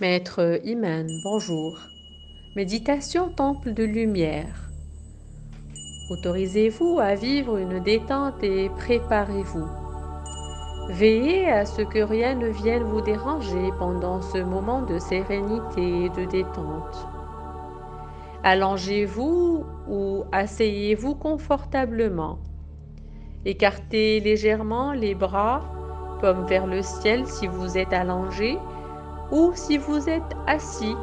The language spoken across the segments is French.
Maître Iman, bonjour. Méditation temple de lumière. Autorisez-vous à vivre une détente et préparez-vous. Veillez à ce que rien ne vienne vous déranger pendant ce moment de sérénité et de détente. Allongez-vous ou asseyez-vous confortablement. Écartez légèrement les bras, paume vers le ciel si vous êtes allongé, ou si vous êtes assis,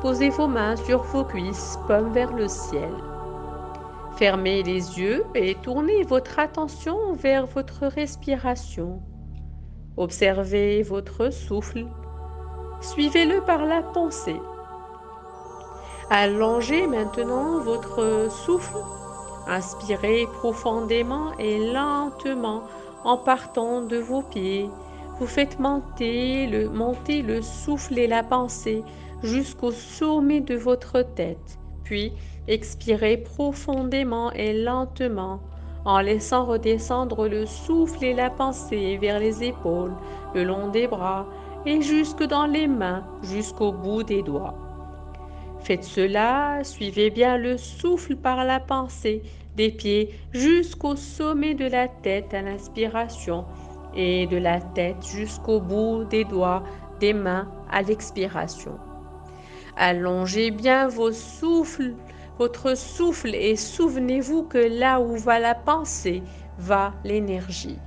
posez vos mains sur vos cuisses, paume vers le ciel. Fermez les yeux et tournez votre attention vers votre respiration. Observez votre souffle. Suivez-le par la pensée. Allongez maintenant votre souffle. Inspirez profondément et lentement en partant de vos pieds. Vous faites monter le souffle et la pensée jusqu'au sommet de votre tête. Puis, expirez profondément et lentement en laissant redescendre le souffle et la pensée vers les épaules, le long des bras et jusque dans les mains, jusqu'au bout des doigts. Faites cela, suivez bien le souffle par la pensée des pieds jusqu'au sommet de la tête à l'inspiration et de la tête jusqu'au bout des doigts des mains à l'expiration. Allongez bien votre souffle et souvenez-vous que là où va la pensée, va l'énergie.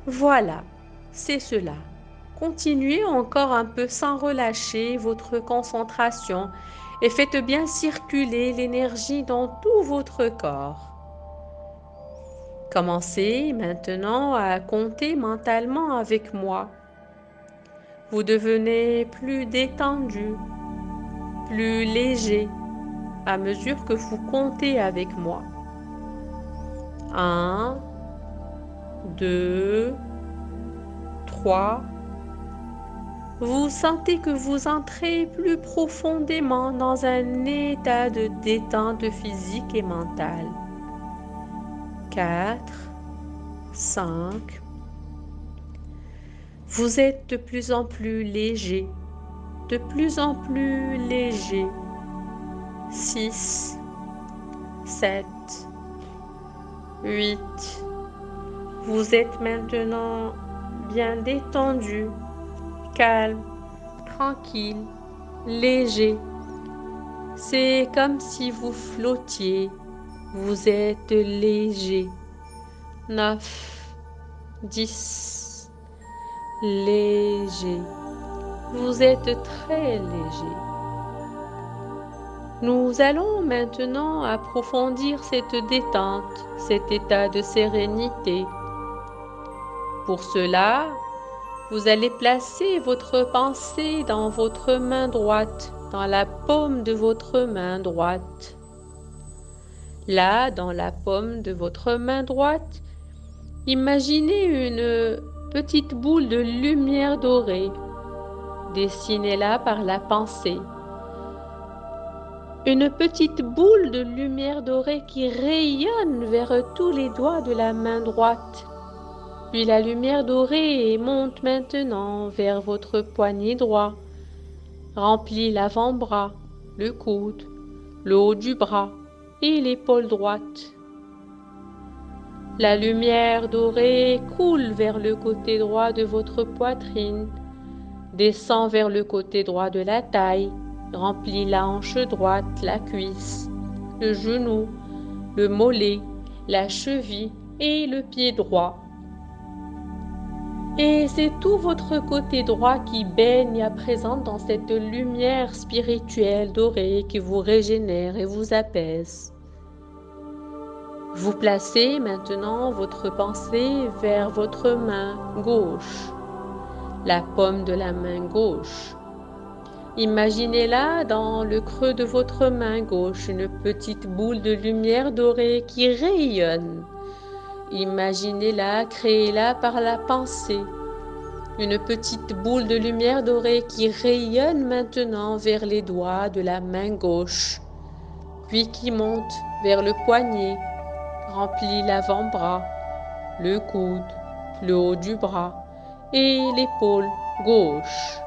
Voilà, c'est cela. Continuez encore un peu sans relâcher votre concentration et faites bien circuler l'énergie dans tout votre corps. Commencez maintenant à compter mentalement avec moi. Vous devenez plus détendu, plus léger à mesure que vous comptez avec moi. 1, 2, 3. Vous sentez que vous entrez plus profondément dans un état de détente physique et mentale. 4, 5. Vous êtes de plus en plus léger, de plus en plus léger. 6, 7, 8. Vous êtes maintenant bien détendu, calme, tranquille, léger. C'est comme si vous flottiez. Vous êtes léger. 9, 10. Léger. Vous êtes très léger. Nous allons maintenant approfondir cette détente, cet état de sérénité. Pour cela, vous allez placer votre pensée dans votre main droite, dans la paume de votre main droite. Là, dans la paume de votre main droite, imaginez une petite boule de lumière dorée. Dessinez-la par la pensée. Une petite boule de lumière dorée qui rayonne vers tous les doigts de la main droite. Puis la lumière dorée monte maintenant vers votre poignet droit, remplit l'avant-bras, le coude, le haut du bras et l'épaule droite. La lumière dorée coule vers le côté droit de votre poitrine, descend vers le côté droit de la taille, remplit la hanche droite, la cuisse, le genou, le mollet, la cheville et le pied droit. Et c'est tout votre côté droit qui baigne à présent dans cette lumière spirituelle dorée qui vous régénère et vous apaise. Vous placez maintenant votre pensée vers votre main gauche, la paume de la main gauche. Imaginez-la dans le creux de votre main gauche, une petite boule de lumière dorée qui rayonne. Imaginez-la, créez-la par la pensée. Une petite boule de lumière dorée qui rayonne maintenant vers les doigts de la main gauche, puis qui monte vers le poignet, remplit l'avant-bras, le coude, le haut du bras et l'épaule gauche.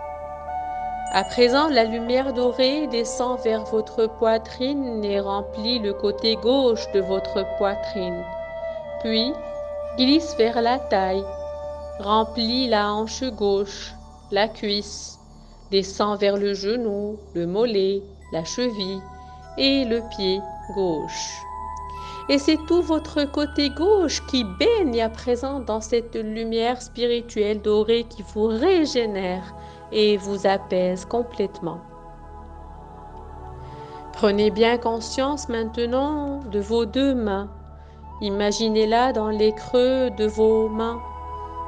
À présent, la lumière dorée descend vers votre poitrine et remplit le côté gauche de votre poitrine, puis glisse vers la taille, remplit la hanche gauche, la cuisse, descend vers le genou, le mollet, la cheville et le pied gauche. Et c'est tout votre côté gauche qui baigne à présent dans cette lumière spirituelle dorée qui vous régénère et vous apaise complètement. Prenez bien conscience maintenant de vos deux mains. Imaginez-la dans les creux de vos mains,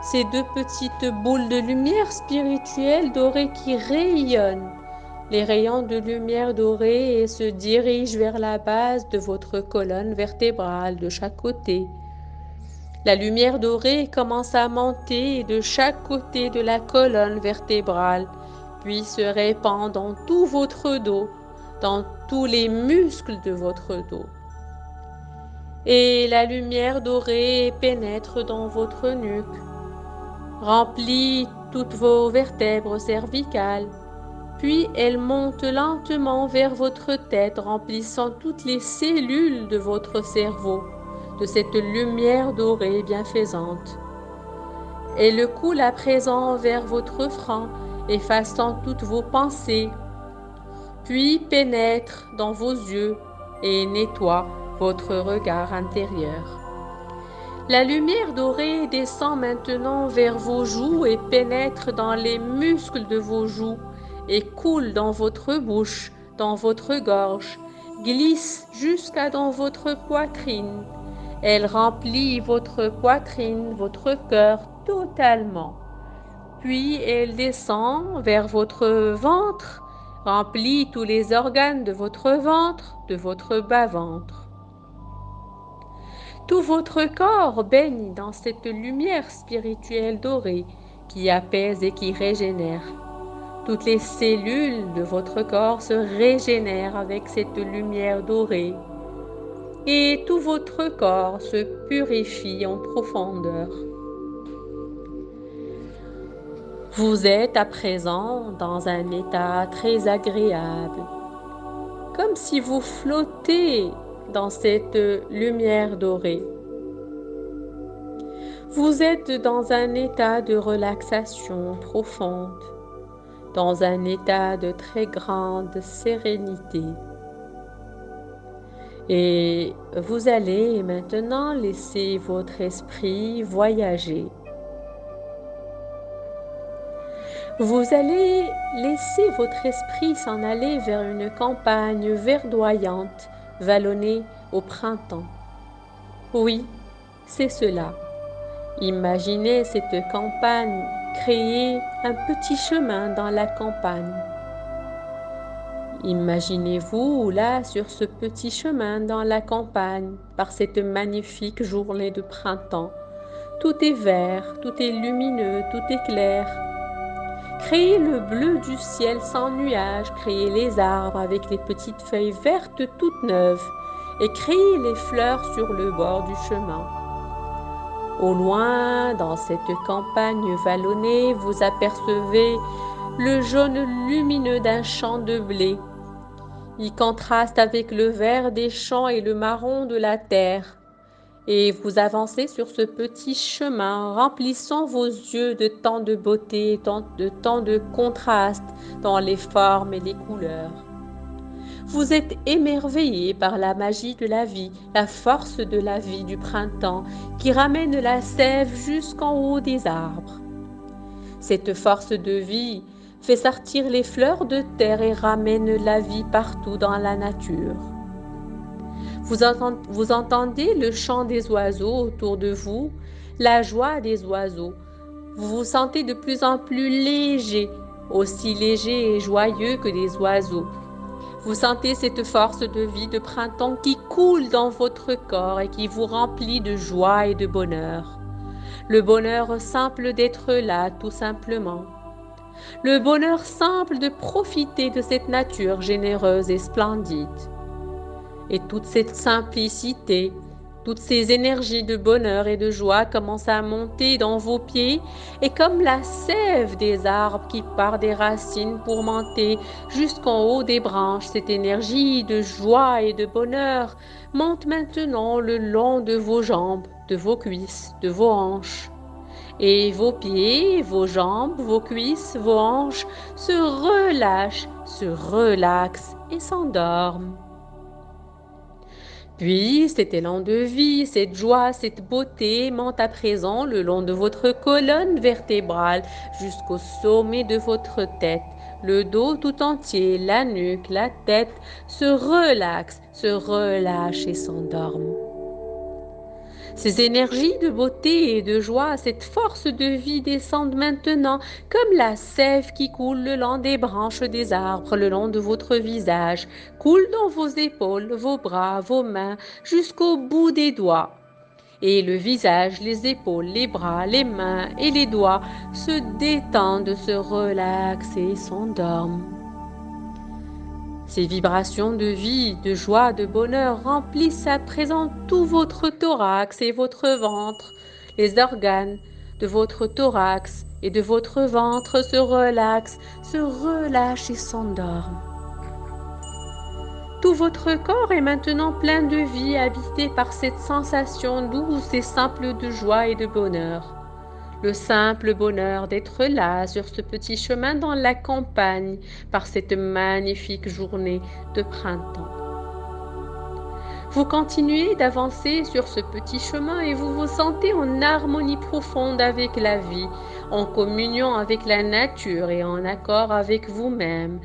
ces deux petites boules de lumière spirituelle dorée qui rayonnent. Les rayons de lumière dorée se dirigent vers la base de votre colonne vertébrale de chaque côté. La lumière dorée commence à monter de chaque côté de la colonne vertébrale, puis se répand dans tout votre dos, dans tous les muscles de votre dos. Et la lumière dorée pénètre dans votre nuque, remplit toutes vos vertèbres cervicales, puis elle monte lentement vers votre tête, remplissant toutes les cellules de votre cerveau de cette lumière dorée bienfaisante. Elle coule à présent vers votre front, effaçant toutes vos pensées, puis pénètre dans vos yeux et nettoie votre regard intérieur. La lumière dorée descend maintenant vers vos joues et pénètre dans les muscles de vos joues et coule dans votre bouche, dans votre gorge, glisse jusqu'à dans votre poitrine. Elle remplit votre poitrine, votre cœur totalement. Puis elle descend vers votre ventre, remplit tous les organes de votre ventre, de votre bas-ventre. Tout votre corps baigne dans cette lumière spirituelle dorée qui apaise et qui régénère. Toutes les cellules de votre corps se régénèrent avec cette lumière dorée. Et tout votre corps se purifie en profondeur. Vous êtes à présent dans un état très agréable, comme si vous flottez dans cette lumière dorée. Vous êtes dans un état de relaxation profonde, dans un état de très grande sérénité. Et vous allez maintenant laisser votre esprit voyager. Vous allez laisser votre esprit s'en aller vers une campagne verdoyante, vallonnée au printemps. Oui, c'est cela. Imaginez cette campagne créer un petit chemin dans la campagne. Imaginez-vous là sur ce petit chemin dans la campagne, par cette magnifique journée de printemps. Tout est vert, tout est lumineux, tout est clair. Créez le bleu du ciel sans nuages, créez les arbres avec les petites feuilles vertes toutes neuves et créez les fleurs sur le bord du chemin. Au loin, dans cette campagne vallonnée, vous apercevez le jaune lumineux d'un champ de blé. Il contraste avec le vert des champs et le marron de la terre. Et vous avancez sur ce petit chemin, remplissant vos yeux de tant de beauté, de tant de contraste dans les formes et les couleurs. Vous êtes émerveillé par la magie de la vie, la force de la vie du printemps qui ramène la sève jusqu'en haut des arbres. Cette force de vie fait sortir les fleurs de terre et ramène la vie partout dans la nature. Vous entendez le chant des oiseaux autour de vous, la joie des oiseaux. Vous vous sentez de plus en plus léger, aussi léger et joyeux que les oiseaux. Vous sentez cette force de vie de printemps qui coule dans votre corps et qui vous remplit de joie et de bonheur. Le bonheur simple d'être là, tout simplement. Le bonheur simple de profiter de cette nature généreuse et splendide. Et toute cette simplicité Toutes ces énergies de bonheur et de joie commencent à monter dans vos pieds et comme la sève des arbres qui part des racines pour monter jusqu'en haut des branches, cette énergie de joie et de bonheur monte maintenant le long de vos jambes, de vos cuisses, de vos hanches. Et vos pieds, vos jambes, vos cuisses, vos hanches se relâchent, se relaxent et s'endorment. Puis cet élan de vie, cette joie, cette beauté monte à présent le long de votre colonne vertébrale jusqu'au sommet de votre tête. Le dos tout entier, la nuque, la tête se relaxent, se relâchent et s'endorment. Ces énergies de beauté et de joie, cette force de vie descendent maintenant comme la sève qui coule le long des branches des arbres, le long de votre visage, coule dans vos épaules, vos bras, vos mains, jusqu'au bout des doigts. Et le visage, les épaules, les bras, les mains et les doigts se détendent, se relaxent et s'endorment. Ces vibrations de vie, de joie, de bonheur remplissent à présent tout votre thorax et votre ventre. Les organes de votre thorax et de votre ventre se relaxent, se relâchent et s'endorment. Tout votre corps est maintenant plein de vie, habité par cette sensation douce et simple de joie et de bonheur. Le simple bonheur d'être là sur ce petit chemin dans la campagne par cette magnifique journée de printemps. Vous continuez d'avancer sur ce petit chemin et vous vous sentez en harmonie profonde avec la vie, en communion avec la nature et en accord avec vous-même.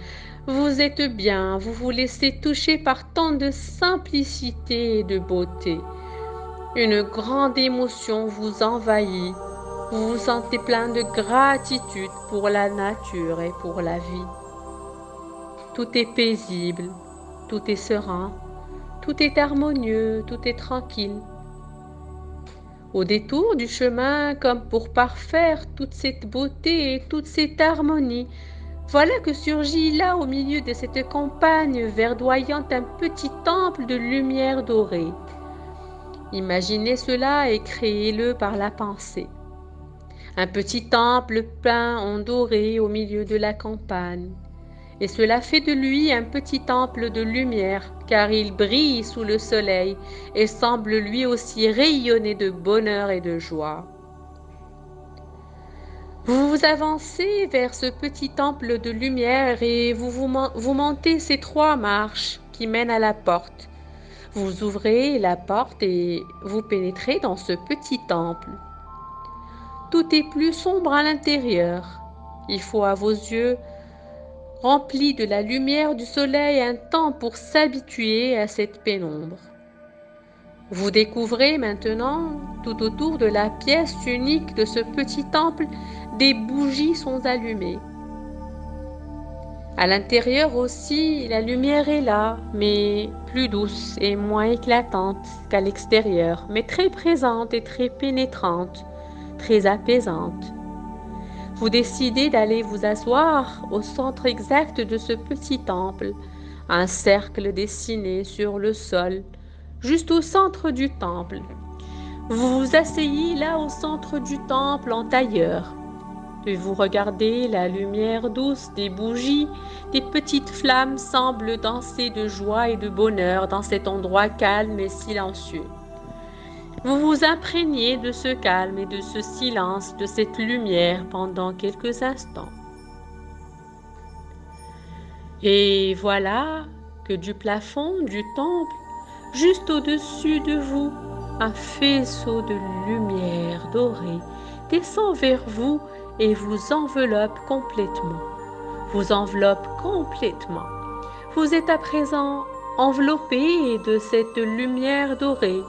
Vous êtes bien, vous vous laissez toucher par tant de simplicité et de beauté. Une grande émotion vous envahit. Vous vous sentez plein de gratitude pour la nature et pour la vie. Tout est paisible, tout est serein, tout est harmonieux, tout est tranquille. Au détour du chemin, comme pour parfaire toute cette beauté et toute cette harmonie, voilà que surgit là au milieu de cette campagne verdoyante un petit temple de lumière dorée. Imaginez cela et créez-le par la pensée. Un petit temple peint en doré au milieu de la campagne. Et cela fait de lui un petit temple de lumière, car il brille sous le soleil et semble lui aussi rayonner de bonheur et de joie. Vous vous avancez vers ce petit temple de lumière et vous montez ces 3 marches qui mènent à la porte. Vous ouvrez la porte et vous pénétrez dans ce petit temple. Tout est plus sombre à l'intérieur. Il faut à vos yeux, remplis de la lumière du soleil, un temps pour s'habituer à cette pénombre. Vous découvrez maintenant, tout autour de la pièce unique de ce petit temple, des bougies sont allumées. À l'intérieur aussi, la lumière est là, mais plus douce et moins éclatante qu'à l'extérieur, mais très présente et très pénétrante, très apaisante. Vous décidez d'aller vous asseoir au centre exact de ce petit temple, un cercle dessiné sur le sol, juste au centre du temple. Vous vous asseyez là au centre du temple en tailleur. Et vous regardez la lumière douce des bougies, des petites flammes semblent danser de joie et de bonheur dans cet endroit calme et silencieux. Vous vous imprégnez de ce calme et de ce silence, de cette lumière pendant quelques instants. Et voilà que du plafond du temple, juste au-dessus de vous, un faisceau de lumière dorée descend vers vous et vous enveloppe complètement. Vous enveloppe complètement. Vous êtes à présent enveloppé de cette lumière dorée.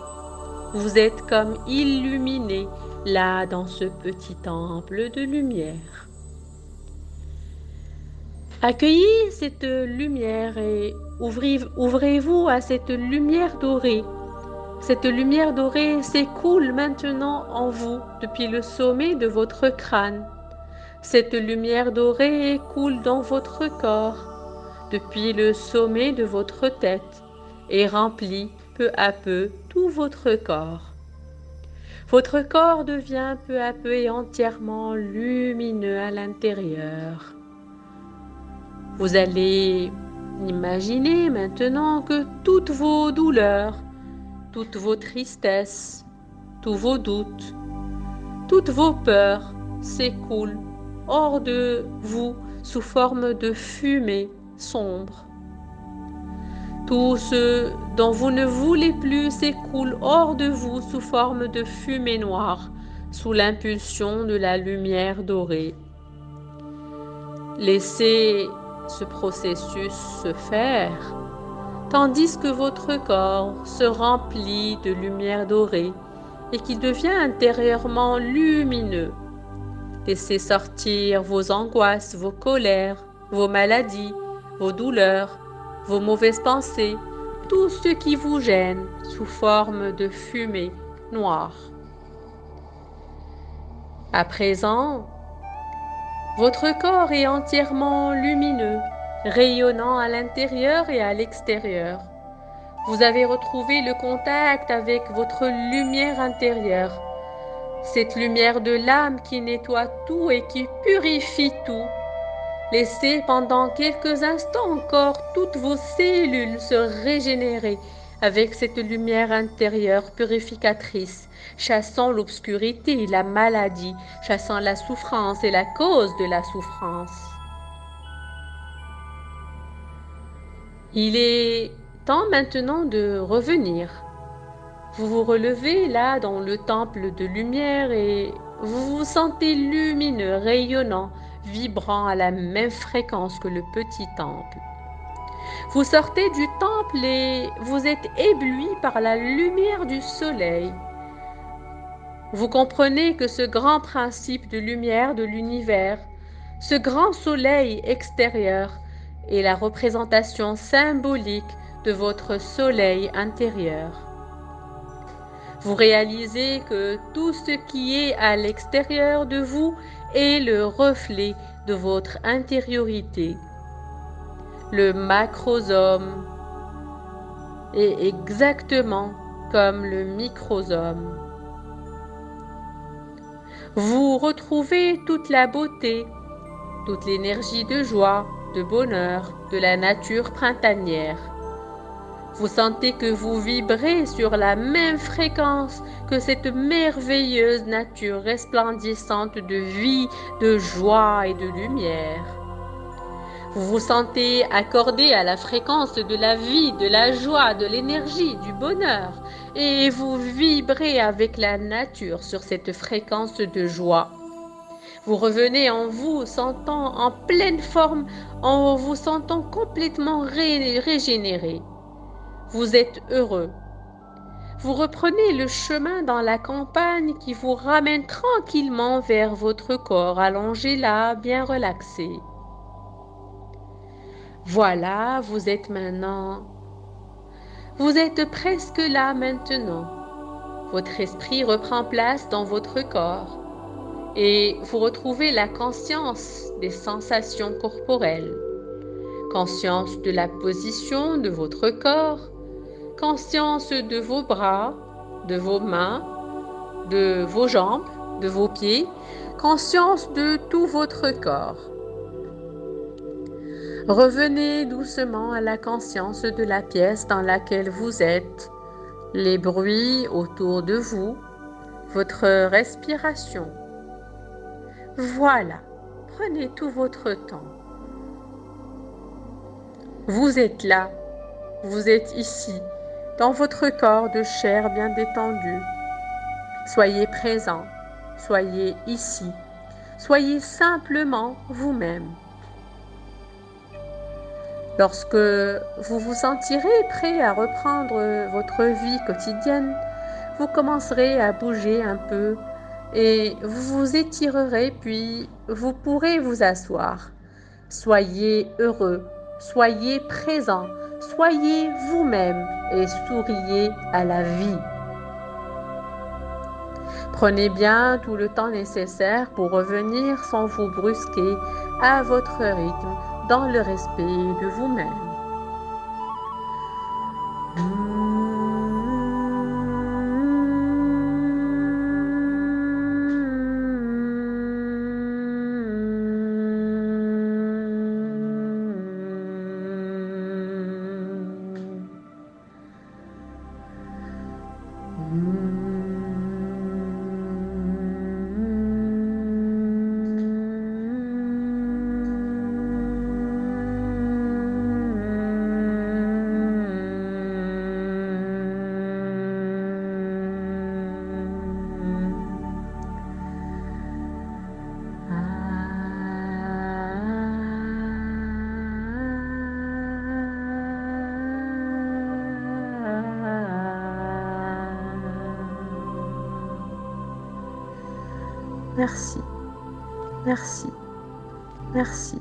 Vous êtes comme illuminé là dans ce petit temple de lumière. Accueillez cette lumière et ouvrez-vous à cette lumière dorée. Cette lumière dorée s'écoule maintenant en vous depuis le sommet de votre crâne. Cette lumière dorée coule dans votre corps, depuis le sommet de votre tête, et remplit peu à peu tout votre corps. Votre corps devient peu à peu et entièrement lumineux à l'intérieur. Vous allez imaginer maintenant que toutes vos douleurs, toutes vos tristesses, tous vos doutes, toutes vos peurs s'écoulent hors de vous sous forme de fumée sombre. Tout ce dont vous ne voulez plus s'écoule hors de vous sous forme de fumée noire, sous l'impulsion de la lumière dorée. Laissez ce processus se faire, tandis que votre corps se remplit de lumière dorée et qu'il devient intérieurement lumineux. Laissez sortir vos angoisses, vos colères, vos maladies, vos douleurs, vos mauvaises pensées, tout ce qui vous gêne sous forme de fumée noire. À présent, votre corps est entièrement lumineux, rayonnant à l'intérieur et à l'extérieur. Vous avez retrouvé le contact avec votre lumière intérieure, cette lumière de l'âme qui nettoie tout et qui purifie tout. Laissez pendant quelques instants encore toutes vos cellules se régénérer avec cette lumière intérieure purificatrice, chassant l'obscurité, la maladie, chassant la souffrance et la cause de la souffrance. Il est temps maintenant de revenir. Vous vous relevez là dans le temple de lumière et vous vous sentez lumineux, rayonnant, vibrant à la même fréquence que le petit temple. Vous sortez du temple et vous êtes ébloui par la lumière du soleil. Vous comprenez que ce grand principe de lumière de l'univers, ce grand soleil extérieur, est la représentation symbolique de votre soleil intérieur. Vous réalisez que tout ce qui est à l'extérieur de vous est le reflet de votre intériorité. Le macrosome est exactement comme le microsome. Vous retrouvez toute la beauté, toute l'énergie de joie, de bonheur, de la nature printanière. Vous sentez que vous vibrez sur la même fréquence que cette merveilleuse nature resplendissante de vie, de joie et de lumière. Vous vous sentez accordé à la fréquence de la vie, de la joie, de l'énergie, du bonheur, et vous vibrez avec la nature sur cette fréquence de joie. Vous revenez en vous sentant en pleine forme, en vous sentant complètement régénéré. Vous êtes heureux. Vous reprenez le chemin dans la campagne qui vous ramène tranquillement vers votre corps allongé là, bien relaxé. Voilà, vous êtes presque là maintenant. Votre esprit reprend place dans votre corps et vous retrouvez la conscience des sensations corporelles, conscience de la position de votre corps, conscience de vos bras, de vos mains, de vos jambes, de vos pieds, conscience de tout votre corps. Revenez doucement à la conscience de la pièce dans laquelle vous êtes, les bruits autour de vous, votre respiration. Voilà, prenez tout votre temps. Vous êtes là, vous êtes ici, dans votre corps de chair bien détendu. Soyez présent, soyez ici, soyez simplement vous-même. Lorsque vous vous sentirez prêt à reprendre votre vie quotidienne, vous commencerez à bouger un peu et vous vous étirerez puis vous pourrez vous asseoir. Soyez heureux, soyez présent, soyez vous-même et souriez à la vie. Prenez bien tout le temps nécessaire pour revenir sans vous brusquer à votre rythme dans le respect de vous-même. Merci, merci, merci.